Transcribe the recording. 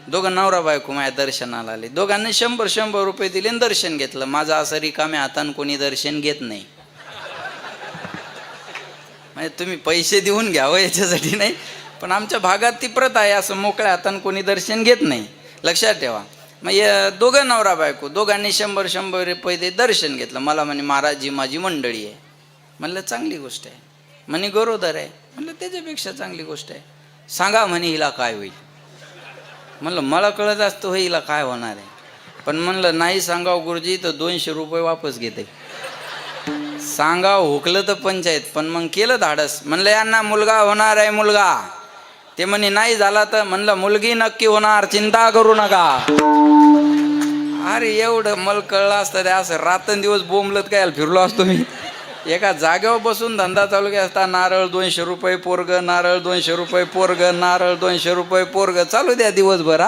दोघं नवरा बायको माझ्या दर्शनाला आले. दोघांनी 100 रुपये दिले आणि दर्शन घेतलं. माझं असं रिकाम्या हातानं कोणी दर्शन घेत नाही. म्हणजे तुम्ही पैसे देऊन घ्यावं याच्यासाठी नाही, पण आमच्या भागात ती प्रथा आहे, असं मोकळ्या हातानं कोणी दर्शन घेत नाही, लक्षात ठेवा. मग दोघं नवरा बायको दोघांनी 100 रुपये दे दर्शन घेतलं. मला म्हणे महाराज जी माझी मंडळी आहे. म्हणलं चांगली गोष्ट आहे. म्हणे गरोदर आहे. म्हणलं त्याच्यापेक्षा चांगली गोष्ट आहे. सांगा म्हणे हिला काय होईल. म्हणलं मला कळत असतं होय हिला काय होणार आहे, पण म्हणलं नाही सांगाव गुरुजी तर 200 रुपये वापस घेते. सांगाव हुकलं तर पंचायत, पण मग केलं धाडस. म्हणलं यांना मुलगा होणार आहे मुलगा. ते म्हणे नाही झाला तर. म्हणलं मुलगी नक्की होणार, चिंता करू नका. अरे एवढं मला कळलं असतं ते असं रात्रंदिवस बोंबलत काय फिरलो असतो मी. एका जागेवर बसून धंदा चालू केला असता. नारळ 200 रुपये पोरग, नारळ 200 रुपये पोरग, नारळ 200 रुपये पोरग चालू द्या दिवसभर.